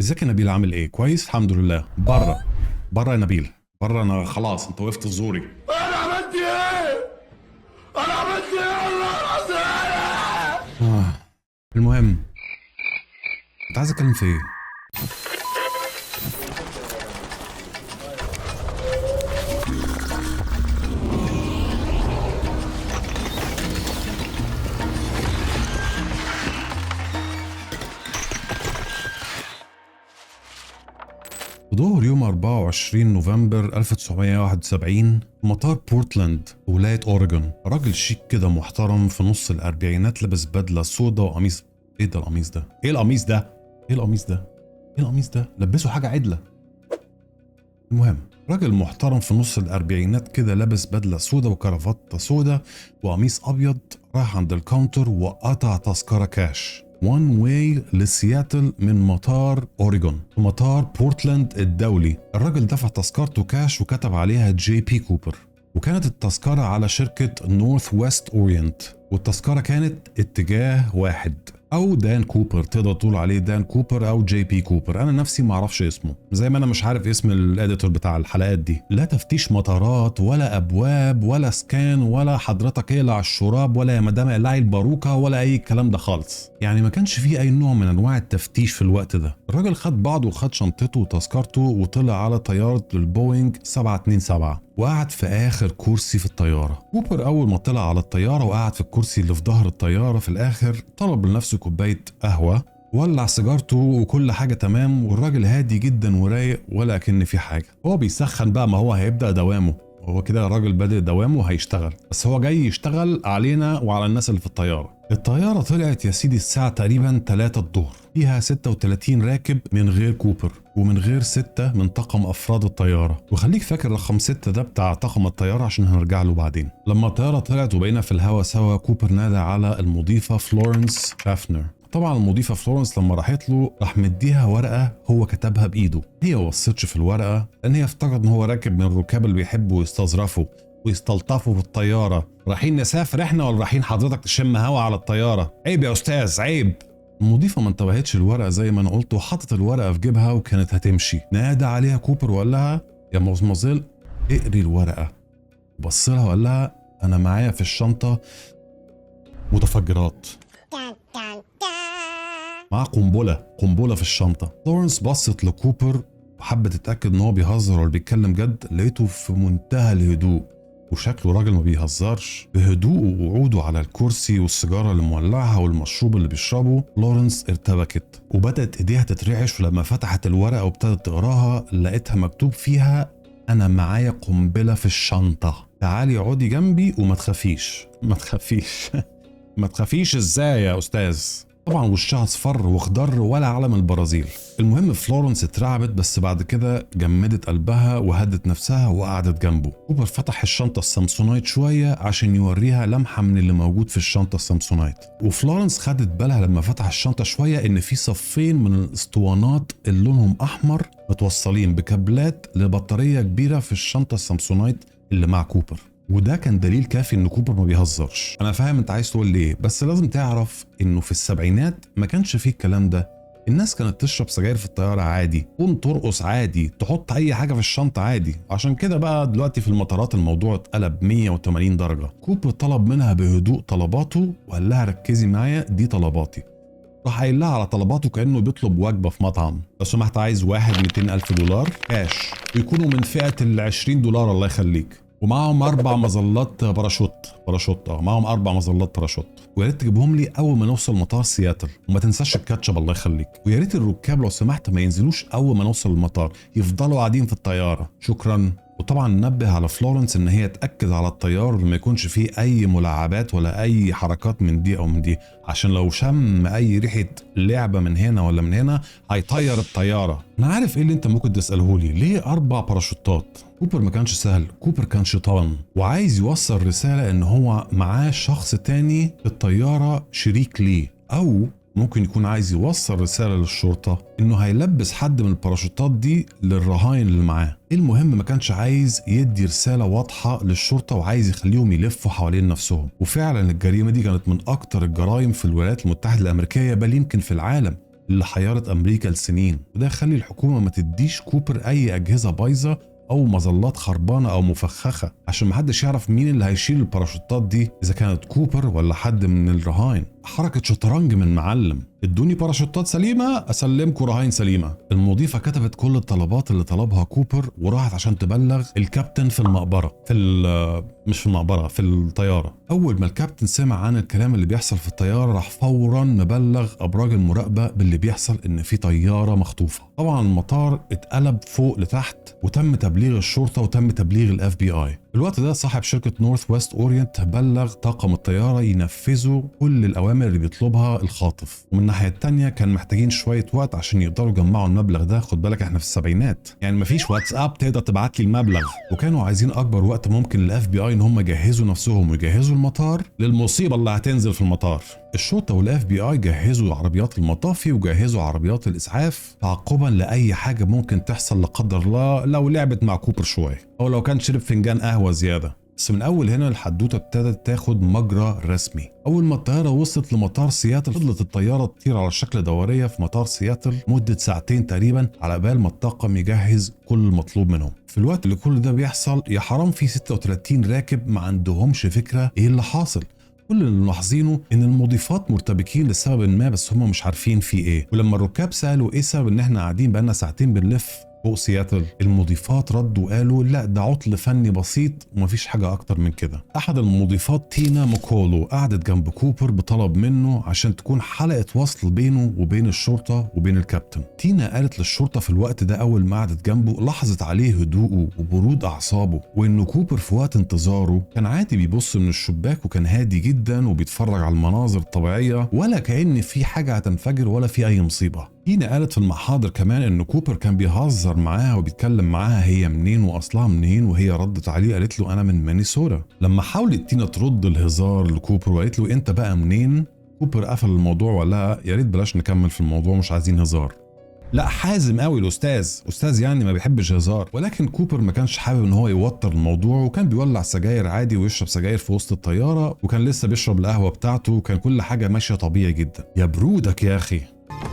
ازيك يا نبيل؟ عامل ايه؟ كويس الحمد لله. بره يا نبيل، بره. انا خلاص، انت وقفت في زوري. انا عملت ايه؟ انا عملت ايه والله العظيم؟ آه. المهم، انت عايز اتكلم في ايه؟ في ظهر يوم 24 نوفمبر 1971 في مطار بورتلاند في ولاية أوريجون، راجل شيك كده محترم في نص الأربعينات لابس بدلة سودا وقميص. ايه ده القميص ده؟ ايه القميص ده؟ ايه القميص ده؟ ايه القميص ده؟ لبسه حاجة عدلة. المهم، راجل محترم في نص الأربعينات كده لابس بدلة سودا وكرافتة سودا وقميص أبيض، راح عند الكاونتر وقطع تذكرة كاش وان واي لسياتل من مطار أوريجون في مطار بورتلاند الدولي. الراجل دفع تذكرته كاش وكتب عليها جي بي كوبر، وكانت التذكرة على شركة نورث ويست أورينت، والتذكرة كانت اتجاه واحد، او دان كوبر. تقدر تقول عليه دان كوبر او جي بي كوبر. انا نفسي ما اعرفش اسمه، زي ما انا مش عارف اسم الاديتور بتاع الحلقات دي. لا تفتيش مطارات ولا ابواب ولا سكان ولا حضرتك اقلع على الشراب ولا يا مدام اقلعي الباروكه ولا اي الكلام ده خالص. يعني ما كانش فيه اي نوع من انواع التفتيش في الوقت ده. الراجل خد بعضه وخد شنطته وتذكرته وطلع على طياره البوينج 727 وقعد في اخر كرسي في الطياره. كوبر اول ما طلع على الطياره وقعد في الكرسي اللي في ظهر الطياره في الاخر، طلب لنفسه كوبايه قهوه، ولع سيجارته وكل حاجه تمام، والراجل هادي جدا ورايق ولا كأن في حاجه. هو بيسخن بقى، ما هو هيبدا دوامه. هو كده الراجل بادئ دوامه وهيشتغل، بس هو جاي يشتغل علينا وعلى الناس اللي في الطياره. الطياره طلعت يا سيدي الساعه تقريبا 3 الظهر، فيها 36 راكب من غير كوبر ومن غير 6 من طاقم أفراد الطيارة. وخليك فاكر رقم 6 ده بتاع طاقم الطيارة عشان هنرجع له بعدين. لما الطيارة طلعت وبقينا في الهوا سوا، كوبر نادى على المضيفة فلورنس هافنر. طبعا المضيفة فلورنس لما راحت له راح مديها ورقة هو كتبها بإيده. هي ما بصتش في الورقة لأن هي افتكرت إن هو راكب من الركاب اللي بيحبوا يستظرفوا ويستلطفوا في الطيارة. رايحين نسافر احنا ولا رايحين حضرتك تشم هوا على الطيارة؟ عيب يا أستاذ، عيب. المضيفة ما انتبهتش الورقة زي ما انا قلت، وحطت الورقة في جيبها وكانت هتمشي. نادى عليها كوبر وقال لها يا مزمزيل اقري الورقة. بص لها وقال لها انا معايا في الشنطة متفجرات، معاه قنبلة في الشنطة. لورنس بصت لكوبر وحبت تتأكد ان هو بيهزر ولا بيتكلم جد. لقيته في منتهى الهدوء وشكله راجل ما بيهزرش. بهدوءه وقعوده على الكرسي والسيجاره اللي مولعها والمشروب اللي بيشربه، لورنس ارتبكت وبدات ايديها تترعش. ولما فتحت الورقه وابتدت تقراها لقيتها مكتوب فيها انا معايا قنبله في الشنطه، تعالي اقعدي جنبي وما تخافيش. ما تخافيش ما تخافيش ازاي يا استاذ؟ طبعا وشها اصفر واخضر ولا علم البرازيل. المهم فلورنس اترعبت، بس بعد كده جمدت قلبها وهدت نفسها وقعدت جنبه. كوبر فتح الشنطه السامسونايت شويه عشان يوريها لمحه من اللي موجود في الشنطه السامسونايت، وفلورنس خدت بالها لما فتح الشنطه شويه ان في صفين من الاسطوانات اللي لونهم احمر متوصلين بكابلات لبطاريه كبيره في الشنطه السامسونايت اللي مع كوبر. وده كان دليل كافي ان كوبر ما بيهزرش. انا فاهم انت عايز تقول ليه، بس لازم تعرف انه في السبعينات ما كانش فيه الكلام ده. الناس كانت تشرب سجاير في الطياره عادي، تقوم ترقص عادي، تحط اي حاجه في الشنطه عادي. عشان كده بقى دلوقتي في المطارات الموضوع اتقلب 180 درجه. كوبر طلب منها بهدوء طلباته وقال لها ركزي معايا، دي طلباتي. راح قايل لها على طلباته كانه بيطلب وجبه في مطعم. لو سمحت عايز واحد 200,000 دولار كاش، ويكونوا من فئه ال 20 دولار الله يخليك، ومعاهم 4 مظلات باراشوت. معاهم 4 مظلات باراشوت، ويا ريت تجيبهم لي اول ما نوصل مطار سياتل، وما تنساش الكاتشب الله يخليك. ويا ريت الركاب لو سمحت ما ينزلوش اول ما نوصل المطار، يفضلوا قاعدين في الطياره، شكرا. وطبعا نبه على فلورنس ان هي تاكد على الطيار ما يكونش فيه اي ملاعبات ولا اي حركات من دي او من دي، عشان لو شم اي ريحه لعبه من هنا ولا من هنا هيطير الطياره. انا عارف ايه اللي انت ممكن تساله لي، ليه 4 باراشوتات؟ كوبر ما كانش سهل، كوبر كان شيطان وعايز يوصل رساله ان هو معاه شخص تاني في الطياره شريك ليه، او ممكن يكون عايز يوصل رسالة للشرطة انه هيلبس حد من الباراشوتات دي للرهاين اللي معاه. المهم ما كانش عايز يدي رسالة واضحة للشرطة وعايز يخليهم يلفوا حوالين نفسهم. وفعلا الجريمة دي كانت من اكتر الجرائم في الولايات المتحدة الامريكية، بل يمكن في العالم. اللي حيرت أمريكا لسنين، وده يخلي الحكومة ما تديش كوبر أي أجهزة بايظة أو مظلات خربانة أو مفخخة عشان محدش يعرف مين اللي هيشيل الباراشوتات دي، إذا كانت كوبر ولا حد من الرهاين. حركة شطرنج من معلم، ادوني باراشوتات سليمة أسلمكوا رهاين سليمة. المضيفة كتبت كل الطلبات اللي طلبها كوبر وراحت عشان تبلغ الكابتن في المقبرة مش في المقبرة، في الطيارة. أول ما الكابتن سمع عن الكلام اللي بيحصل في الطيارة راح فورا مبلغ أبراج المراقبة باللي بيحصل، إن في طيارة مخطوفة. طبعا المطار اتقلب فوق لتحت وتم تبليغ الشرطة وتم تبليغ الFBI. في الوقت ده صاحب شركة نورث ويست أورينت بلغ طاقم الطيارة ينفذوا كل الأوامر اللي بيطلبها الخاطف، ومن الناحية التانية كان محتاجين شوية وقت عشان يقدروا يجمعوا المبلغ ده. خد بالك احنا في السبعينات، يعني مفيش واتساب تقدر تبعت لي المبلغ، وكانوا عايزين أكبر وقت ممكن للFBI إن هم يجهزوا نفسهم ويجهزوا المطار للمصيبة اللي هتنزل في المطار. الشرطة والFBI جهزوا عربيات المطافي وجهزوا عربيات الإسعاف تعقبا لأي حاجة ممكن تحصل لا قدر الله لو لعبت مع كوبر شوية أو لو كان شرب فنجان قهوة زيادة. بس من أول هنا الحدوتة ابتدت تاخد مجرى رسمي. أول ما الطيارة وصلت لمطار سياتل فضلت الطيارة تطير على شكل دورية في مطار سياتل مدة ساعتين تقريبا على بال ما الطاقم يجهز كل المطلوب منهم. في الوقت اللي كل ده بيحصل يا حرام في 36 راكب ما عندهمش فكرة إيه اللي حاصل. كل اللي ملاحظينه ان المضيفات مرتبكين لسبب ما، بس هم مش عارفين في ايه. ولما الركاب سالوا ايه سبب ان احنا قاعدين بقالنا ساعتين بنلف فوق سياتل، المضيفات ردوا وقالوا لا ده عطل فني بسيط ومفيش حاجه اكتر من كده. احد المضيفات تينا ماكولو قعدت جنب كوبر بطلب منه عشان تكون حلقه وصل بينه وبين الشرطه وبين الكابتن. تينا قالت للشرطه في الوقت ده اول ما قعدت جنبه لاحظت عليه هدوءه وبرود اعصابه، وان كوبر في وقت انتظاره كان عادي بيبص من الشباك وكان هادي جدا وبيتفرج على المناظر الطبيعيه ولا كأن في حاجه هتنفجر ولا في اي مصيبه. تينا قالت في المحاضر كمان ان كوبر كان بيهزر معاها وبيتكلم معاها هي منين واصلها منين، وهي ردت عليه قالت له انا من مينيسوتا. لما حاولت تينا ترد الهزار لكوبر وقالت له انت بقى منين، كوبر قفل الموضوع ولا يا ريت بلاش نكمل في الموضوع مش عايزين هزار. لا حازم قوي الاستاذ يعني ما بيحبش هزار. ولكن كوبر ما كانش حابب ان هو يوتر الموضوع وكان بيولع سجاير عادي ويشرب سجاير في وسط الطياره وكان لسه بيشرب القهوه بتاعته وكان كل حاجه ماشيه طبيعي جدا. يا برودك يا اخي،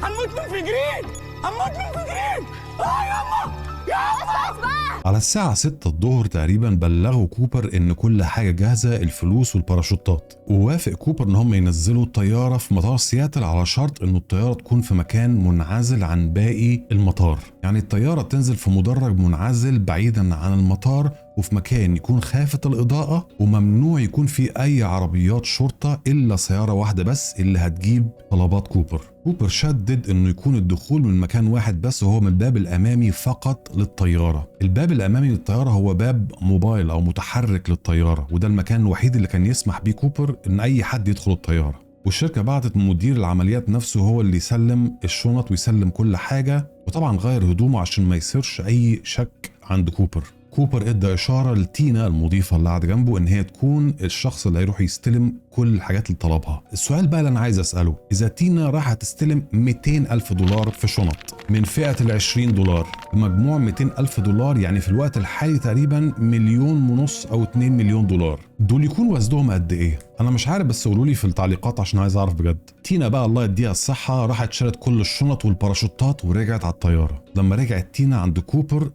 هنموت منفجرين، هنموت منفجرين. ياما ياما. على الساعة 6 الظهر تقريبا بلغوا كوبر ان كل حاجة جاهزة، الفلوس والباراشوتات، ووافق كوبر ان هم ينزلوا الطيارة في مطار سياتل على شرط ان الطيارة تكون في مكان منعزل عن باقي المطار. يعني الطيارة تنزل في مدرج منعزل بعيدا عن المطار وفي مكان يكون خافت الإضاءة وممنوع يكون فيه أي عربيات شرطة إلا سيارة واحدة بس اللي هتجيب طلبات كوبر. كوبر شدد إنه يكون الدخول من مكان واحد بس وهو من الباب الأمامي فقط للطيارة. الباب الأمامي للطيارة هو باب موبايل أو متحرك للطيارة، وده المكان الوحيد اللي كان يسمح بيه كوبر إن أي حد يدخل الطيارة. والشركة بعتت مدير العمليات نفسه هو اللي يسلم الشنط ويسلم كل حاجة، وطبعا غير هدومه عشان ما يصيرش أي شك عند كوبر. كوبر ادى اشاره لتينا المضيفه اللي قاعده جنبه ان هي تكون الشخص اللي هيروح يستلم كل الحاجات اللي طلبها. السؤال بقى اللي انا عايز اساله، اذا تينا راح تستلم $200,000 في شنط من فئه $20 بمجموع $200,000، يعني في الوقت الحالي تقريبا 1.5 مليون او 2 مليون دولار، دول يكون وزنهم قد ايه؟ انا مش عارف بس قولوا لي في التعليقات عشان عايز اعرف بجد. تينا بقى الله يديها الصحه راحت شالت كل الشنط والباراشوتات ورجعت على الطياره. لما رجعت تينا عند كوبر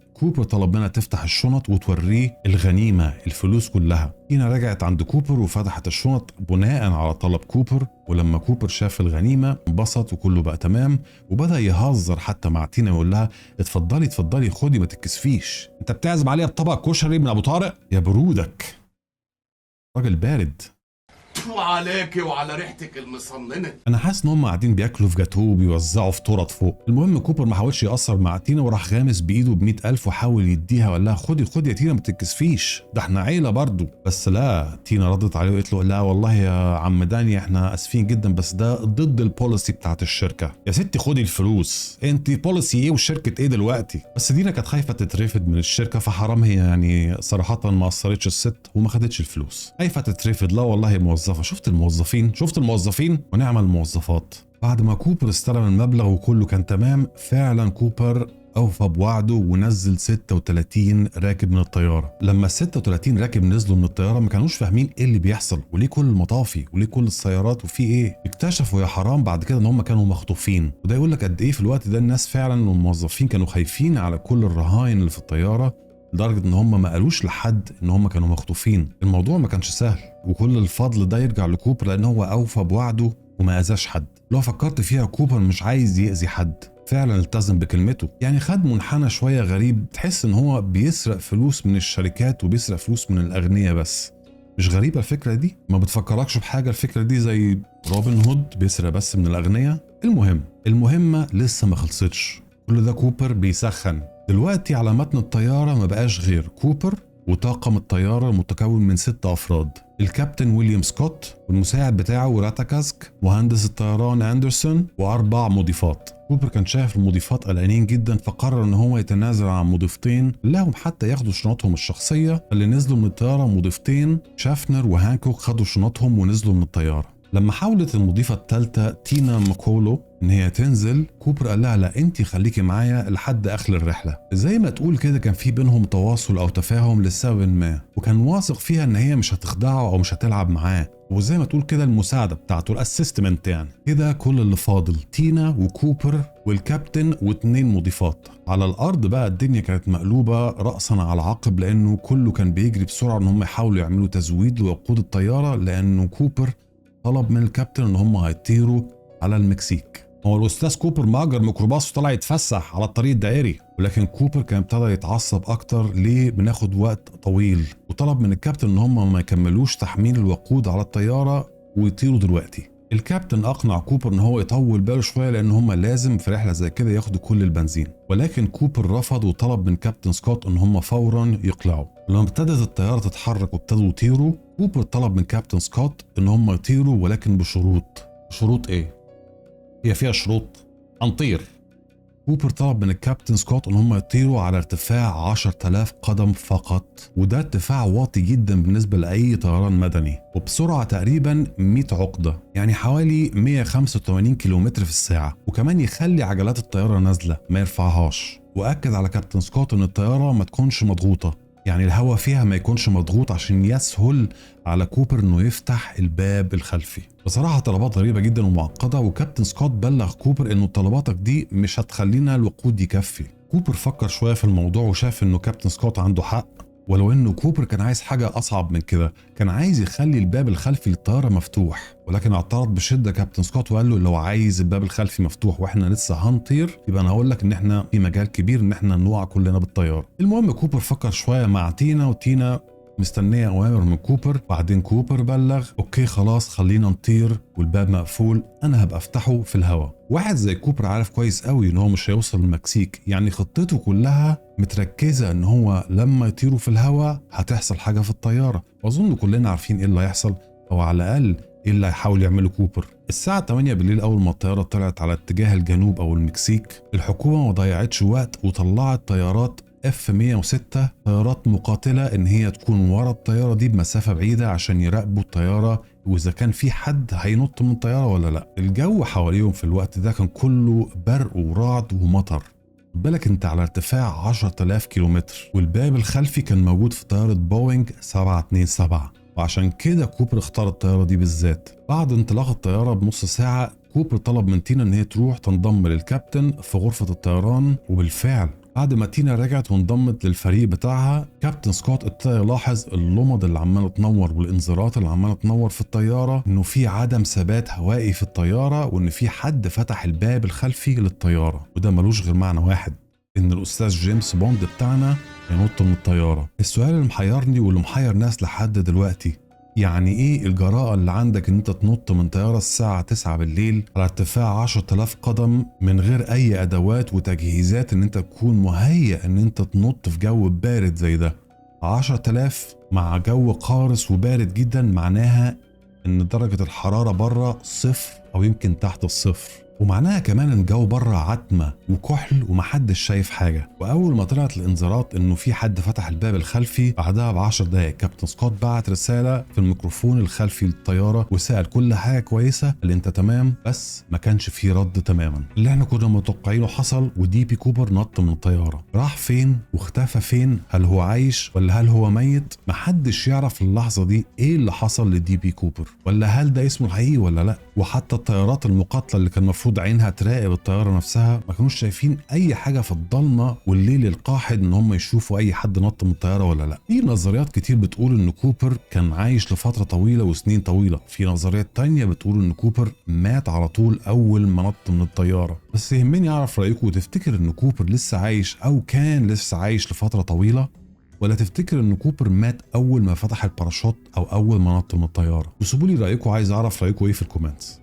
طلب منها تفتح الشنط وتوريه الغنيمه، الفلوس كلها. تينا رجعت عند كوبر وفتحت الشنط بناء على طلب كوبر، ولما كوبر شاف الغنيمه انبسط وكله بقى تمام وبدا يهزر حتى مع تينا ويقول لها اتفضلي خدي ما تتكسفيش، انت بتعزم عليها بطبق كشري من ابو طارق؟ يا برودك راجل بارد. وعليكي وعلى ريحتك المصننه. انا حاسس ان هم قاعدين بياكلوا في جاتوه وبيوزعوا فطوره فوق. المهم كوبر ما حاولش يأثر مع تينا وراح غامس بايده ب100,000 وحاول يديها وقال لها خدي يا تينا ما تتكسفيش، ده احنا عيله برضو. بس لا، تينا ردت عليه وقالت له لا والله يا عم داني احنا اسفين جدا بس ده ضد البوليسي بتاعت الشركه. يا ستي خدي الفلوس، انت بوليسي ايه وشركه ايه دلوقتي؟ بس دينا كانت خايفه تترفد من الشركه فحرام هي يعني صراحه ما قصرتش الست وما خدتش الفلوس. خايفه تترفد؟ لا والله موظفه. شفت الموظفين ونعم الموظفات. بعد ما كوبر استلم المبلغ وكله كان تمام، فعلا كوبر أوفى بوعده ونزل 36 راكب من الطيارة. لما ال 36 راكب نزلوا من الطيارة ما كانوش فاهمين ايه اللي بيحصل وليه كل المطافي وليه كل السيارات وفي ايه. اكتشفوا يا حرام بعد كده ان هم كانوا مخطوفين، وده يقول لك قد ايه في الوقت ده الناس فعلا والموظفين كانوا خايفين على كل الرهاين اللي في الطيارة، لدرجة ان هم ما قالوش لحد ان هم كانوا مخطوفين. الموضوع ما كانش سهل، وكل الفضل ده يرجع لكوبر لان هو اوفى بوعده وما اذاش حد. لو فكرت فيها كوبر مش عايز يأذي حد، فعلا التزم بكلمته. يعني خد منحنى شوية غريب، تحس ان هو بيسرق فلوس من الشركات وبيسرق فلوس من الاغنياء بس. مش غريبة الفكرة دي؟ ما بتفكركش بحاجة الفكرة دي زي روبن هود بيسرق بس من الاغنياء؟ المهمة لسه ما خلصتش، كل ده كوبر بيسخن. دلوقتي على متن الطيارة ما بقاش غير كوبر وطاقم الطيارة المتكون من 6 أفراد: الكابتن ويليام سكوت والمساعد بتاعه راتاكاسك، مهندس الطيران أندرسون، و4 مضيفات. كوبر كان شايف المضيفات قلقانين جدا، فقرر ان هو يتنازل عن مضيفتين لهم حتى ياخدوا شنطهم الشخصية. اللي نزلوا من الطيارة مضيفتين شافنر وهانكوك خدوا شنطهم ونزلوا من الطيارة. لما حاولت المضيفة الثالثة تينا ماكولو ان هي تنزل، كوبر قال لها لا انتي خليكي معايا لحد اخر الرحلة. زي ما تقول كده كان في بينهم تواصل او تفاهم لسبب ما، وكان واثق فيها ان هي مش هتخدعه او مش هتلعب معاه، وزي ما تقول كده المساعدة بتاعته الاسيستمنت. يعني كده كل اللي فاضل تينا وكوبر والكابتن و2 مضيفات. على الارض بقى الدنيا كانت مقلوبة رأسا على عقب، لانه كله كان بيجري بسرعة ان هم يحاولوا يعملوا تزويد لوقود الطيارة، لانه كوبر طلب من الكابتن ان هم هيطيروا على المكسيك. هو الاستاذ كوبر مأجر ميكروباص وطلع يتفسح على الطريق الدائري، ولكن كوبر كان ابتدى يتعصب اكتر. ليه بناخد وقت طويل؟ وطلب من الكابتن ان هم ما يكملوش تحميل الوقود على الطيارة ويطيروا دلوقتي. الكابتن اقنع كوبر ان هو يطول باله شويه لان هم لازم في رحله زي كده ياخدوا كل البنزين، ولكن كوبر رفض وطلب من كابتن سكوت ان هم فورا يقلعوا. لما ابتدت الطياره تتحرك وابتدوا يطيروا، كوبر طلب من كابتن سكوت ان هم يطيروا ولكن بشروط. شروط ايه؟ هي فيها شروط؟ هنطير. كوبر طلب من الكابتن سكوت ان هم يطيروا على ارتفاع 10,000 قدم فقط، وده ارتفاع واطي جدا بالنسبه لاي طيران مدني، وبسرعه تقريبا 100 عقده، يعني حوالي 185 كيلومتر في الساعه، وكمان يخلي عجلات الطياره نازله ما يرفعهاش. واكد على كابتن سكوت ان الطياره ما تكونش مضغوطه، يعني الهواء فيها ما يكونش مضغوط عشان يسهل على كوبر انه يفتح الباب الخلفي. بصراحه طلبات غريبه جدا ومعقده، وكابتن سكوت بلغ كوبر انه طلباتك دي مش هتخلينا الوقود يكفي. كوبر فكر شويه في الموضوع وشاف انه كابتن سكوت عنده حق، ولو انه كوبر كان عايز حاجه اصعب من كده، كان عايز يخلي الباب الخلفي للطياره مفتوح، ولكن اعترض بشده كابتن سكوت وقال له لو عايز الباب الخلفي مفتوح واحنا لسه هنطير يبقى انا هقول لك ان احنا في مجال كبير ان احنا نوقع كلنا بالطياره. المهم كوبر فكر شويه مع تينا، وتينا مستنيه اوامر من كوبر. بعدين كوبر بلغ اوكي خلاص خلينا نطير والباب مقفول، انا هبقى افتحه في الهواء. واحد زي كوبر عارف كويس قوي ان هو مش هيوصل المكسيك، يعني خطته كلها متركزه ان هو لما يطيروا في الهواء هتحصل حاجه في الطياره، واظن كلنا عارفين ايه اللي هيحصل، او على الاقل ايه اللي هيحاول يعمله كوبر. الساعه 8 بالليل اول ما الطياره طلعت على اتجاه الجنوب او المكسيك، الحكومه ما ضيعتش وقت وطلعت طيارات F-106 طيارات مقاتلة ان هي تكون ورا الطيارة دي بمسافة بعيدة عشان يراقبوا الطيارة واذا كان في حد هينط من الطيارة ولا لا. الجو حواليهم في الوقت ده كان كله برق ورعد ومطر، بالك انت على ارتفاع 10,000 كيلومتر، والباب الخلفي كان موجود في طيارة بوينج 727، وعشان كده كوبر اختار الطيارة دي بالذات. بعد انطلاق الطيارة بنص ساعة كوبر طلب من تينا ان هي تروح تنضم للكابتن في غرفة الطيران، وبالفعل بعد ما تينا رجعت وانضمت للفريق بتاعها، كابتن سكوت ابتدى يلاحظ اللمض اللي عماله تنور والانذارات اللي عماله تنور في الطياره، انه في عدم ثبات هوائي في الطياره، وان في حد فتح الباب الخلفي للطياره، وده ملوش غير معنى واحد، ان الاستاذ جيمس بوند بتاعنا ينط من الطياره. السؤال اللي محيرني واللي محير ناس لحد دلوقتي، يعني ايه الجراءة اللي عندك ان انت تنط من طيارة الساعة 9 بالليل على ارتفاع 10,000 قدم من غير اي ادوات وتجهيزات ان انت تكون مهيأ ان انت تنط في جو بارد زي ده؟ 10,000 مع جو قارس وبارد جدا معناها ان درجة الحرارة بره صفر او يمكن تحت الصفر، ومعناها كمان ان الجو بره عتمه وكحل ومحدش شايف حاجه. واول ما طلعت الانذارات انه في حد فتح الباب الخلفي، بعدها ب10 دقائق كابتن سكوت بعت رساله في الميكروفون الخلفي للطياره وسال كل حاجه كويسه، اللي انت تمام، بس ما كانش فيه رد تماما. اللي احنا كنا متوقعينه حصل، ودي بي كوبر نط من الطياره. راح فين واختفى فين؟ هل هو عايش ولا هل هو ميت؟ محدش يعرف اللحظه دي ايه اللي حصل لدي بي كوبر، ولا هل ده اسمه الحقيقي ولا لا. وحتى الطيارات المقاتله اللي كان المفروض عينها تراقب الطياره نفسها ما كانوش شايفين اي حاجه في الضلمه والليل القاحد ان هم يشوفوا اي حد نط من الطياره ولا لا. في نظريات كتير بتقول ان كوبر كان عايش لفتره طويله وسنين طويله، في نظريات تانية بتقول ان كوبر مات على طول اول ما نط من الطياره. بس يهمني اعرف رايكم، تفتكر ان كوبر لسه عايش او كان لسه عايش لفتره طويله، ولا تفتكر ان كوبر مات اول ما فتح الباراشوت او اول ما نط من الطياره؟ وسيبوا لي رايكم، عايز اعرف رايكم ايه في الكومنتس.